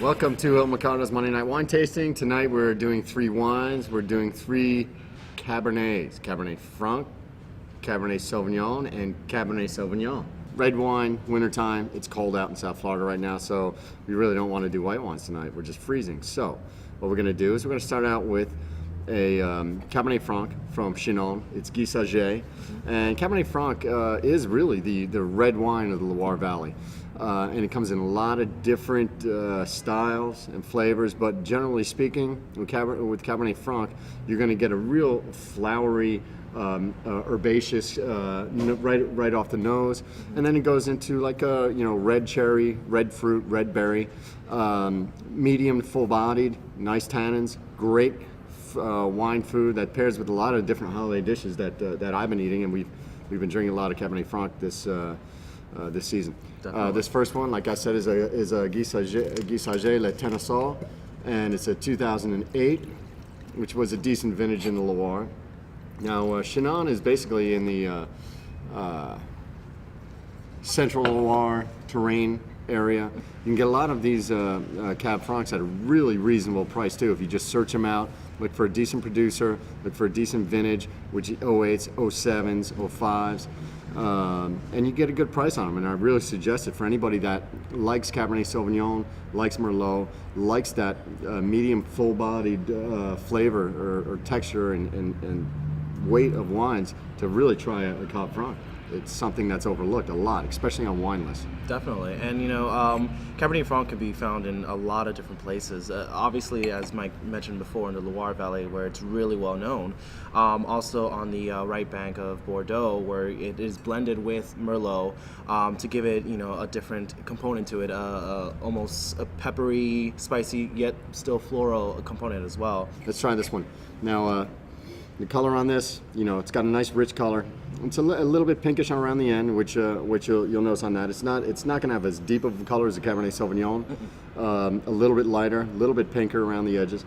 Welcome to El Mercado's Monday Night Wine Tasting. Tonight we're doing 3 wines. We're doing 3 Cabernets. Cabernet Franc, Cabernet Sauvignon, and Cabernet Sauvignon. Red wine, wintertime. It's cold out in South Florida right now, so we really don't want to do white wines tonight. We're just freezing. So what we're going to do is we're going to start out with a Cabernet Franc from Chinon. It's Guy Saget. And Cabernet Franc is really the red wine of the Loire Valley. And it comes in a lot of different styles and flavors, but generally speaking, with Cabernet Franc, you're going to get a real flowery, herbaceous, right off the nose, and then it goes into like a red cherry, red fruit, red berry, medium full-bodied, nice tannins, great wine food that pairs with a lot of different holiday dishes that I've been eating, and we've been drinking a lot of Cabernet Franc this season. This first one, like I said, is a Guy Saget Le Tenasol, and it's a 2008, which was a decent vintage in the Loire. Now, Chinon is basically in the central Loire terrain area. You can get a lot of these Cab Francs at a really reasonable price too. If you just search them out, look for a decent producer, look for a decent vintage, which is 08s, 07s, 05s. And you get a good price on them, and I really suggest it for anybody that likes Cabernet Sauvignon, likes Merlot, likes that medium full-bodied flavor or texture and weight of wines, to really try a Cab Franc. It's something that's overlooked a lot, especially on wine lists. Definitely, and Cabernet Franc can be found in a lot of different places. Obviously, as Mike mentioned before, in the Loire Valley, where it's really well known. Also on the right bank of Bordeaux, where it is blended with Merlot to give it, a different component to it, almost a peppery, spicy, yet still floral component as well. Let's try this one. Now, the color on this, it's got a nice rich color. It's a little bit pinkish around the end, which you'll notice on that. It's not going to have as deep of a color as the Cabernet Sauvignon. A little bit lighter, a little bit pinker around the edges.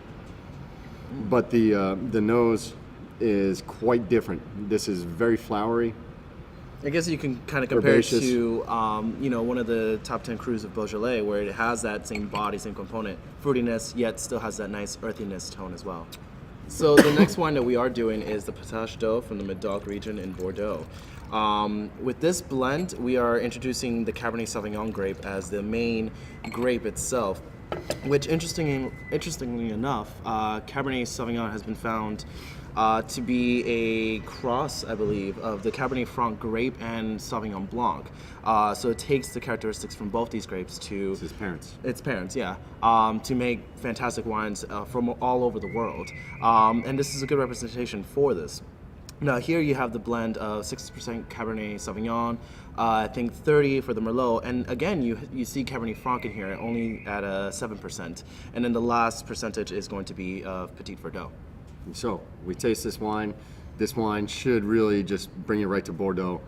But the nose is quite different. This is very flowery. I guess you can kind of compare herbaceous. it to, one of the top 10 crus of Beaujolais, where it has that same body, same component, fruitiness, yet still has that nice earthiness tone as well. So the next wine that we are doing is the Patache d'Eau from the Médoc region in Bordeaux. With this blend, we are introducing the Cabernet Sauvignon grape as the main grape itself, which interestingly enough, Cabernet Sauvignon has been found to be a cross, I believe, of the Cabernet Franc grape and Sauvignon Blanc. So it takes the characteristics from both these grapes to... It's its parents. Its parents, yeah. To make fantastic wines from all over the world. And this is a good representation for this. Now here you have the blend of 60% Cabernet Sauvignon, I think 30 for the Merlot, and again you see Cabernet Franc in here only at 7%, and then the last percentage is going to be Petit Verdot. So we taste this wine. This wine should really just bring you right to Bordeaux.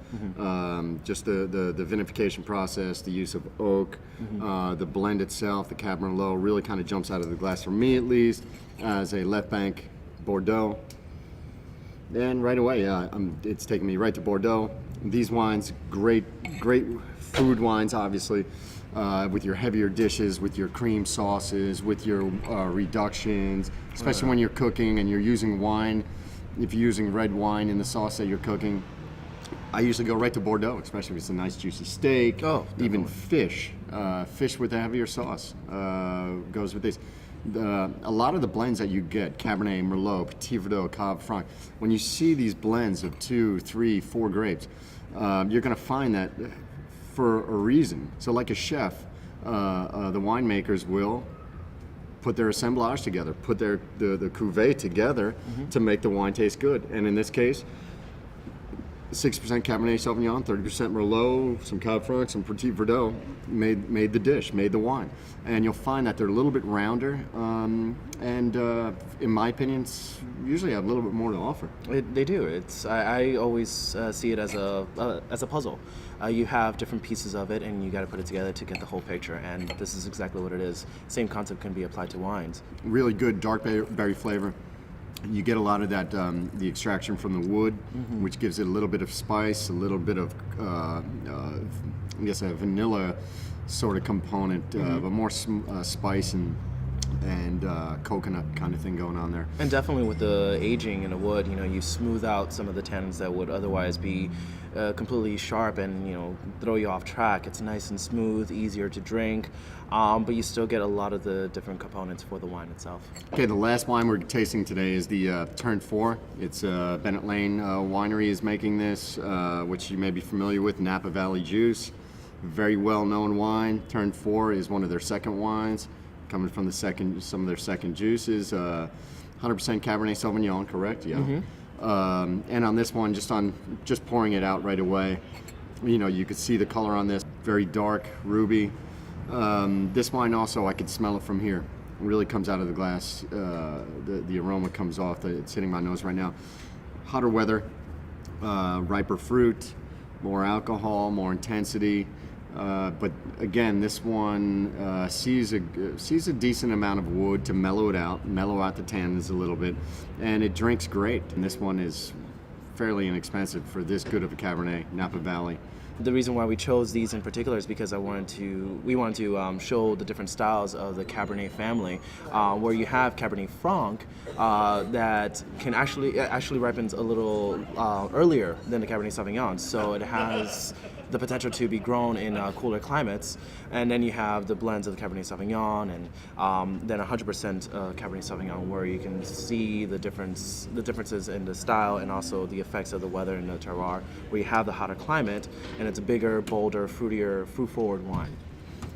Just the vinification process, the use of oak, the blend itself, the Cab Merlot really kind of jumps out of the glass for me, at least, as a left bank Bordeaux. And right away, it's taking me right to Bordeaux. These wines, great food wines, obviously, with your heavier dishes, with your cream sauces, with your reductions, especially when you're cooking and you're using wine. If you're using red wine in the sauce that you're cooking, I usually go right to Bordeaux, especially if it's a nice juicy steak, even fish. Fish with a heavier sauce goes with this. A lot of the blends that you get, Cabernet, Merlot, Petit Verdot, Cab Franc, when you see these blends of 2, 3, 4 grapes, you're going to find that for a reason. So like a chef, the winemakers will put their assemblage together, put the cuvee together to make the wine taste good. And in this case, 6% Cabernet Sauvignon, 30% Merlot, some Cab Franc, some Petit Verdot made the dish, made the wine. And you'll find that they're a little bit rounder, and in my opinion, usually have a little bit more to offer. They do. I always see it as a puzzle. You have different pieces of it, and you got to put it together to get the whole picture. And this is exactly what it is. Same concept can be applied to wines. Really good dark berry flavor. You get a lot of that, the extraction from the wood, which gives it a little bit of spice, a little bit of I guess, a vanilla sort of component, but more spice and coconut kind of thing going on there. And definitely with the aging in the wood, you smooth out some of the tannins that would otherwise be completely sharp and throw you off track. It's nice and smooth, easier to drink, but you still get a lot of the different components for the wine itself. Okay, the last wine we're tasting today is the Turn 4. It's Bennett Lane Winery is making this, which you may be familiar with, Napa Valley Juice. Very well-known wine. Turn 4 is one of their second wines, coming from some of their second juices. 100% Cabernet Sauvignon, correct? Yeah. And on this one, just pouring it out right away, you could see the color on this, very dark ruby. This wine also, I could smell it from here. It really comes out of the glass. The aroma comes off. It's hitting my nose right now. Hotter weather, riper fruit, more alcohol, more intensity. But again, this one sees a decent amount of wood to mellow out the tannins a little bit, and it drinks great. And this one is fairly inexpensive for this good of a Cabernet, Napa Valley. The reason why we chose these in particular is because we wanted to show the different styles of the Cabernet family, where you have Cabernet Franc that can actually ripens a little earlier than the Cabernet Sauvignon, so it has the potential to be grown in cooler climates. And then you have the blends of the Cabernet Sauvignon and then 100% Cabernet Sauvignon, where you can see the differences in the style and also the effects of the weather and the terroir, where you have the hotter climate and it's a bigger, bolder, fruitier, fruit-forward wine.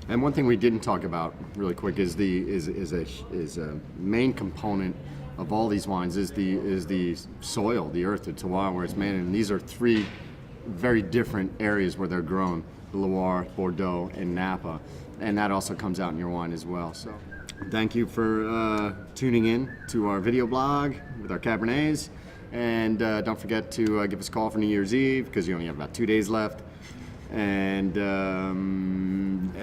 And one thing we didn't talk about really quick is a main component of all these wines is the soil, the earth, the terroir where it's made. And these are three very different areas where they're grown: the Loire, Bordeaux, and Napa, and that also comes out in your wine as well. So, thank you for tuning in to our video blog with our Cabernets, and don't forget to give us a call for New Year's Eve because you only have about 2 days left. And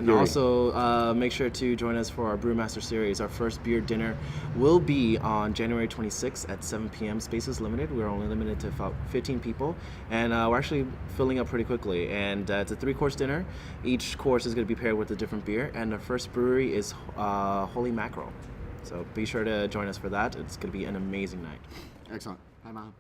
also make sure to join us for our Brewmaster series. Our first beer dinner will be on January 26th at 7 p.m. Spaces limited. We're only limited to about 15 people, and we're actually filling up pretty quickly. And it's a 3-course dinner. Each course is going to be paired with a different beer, and the first brewery is Holy Mackerel. So be sure to join us for that. It's going to be an amazing night. Excellent. Hi, Mom.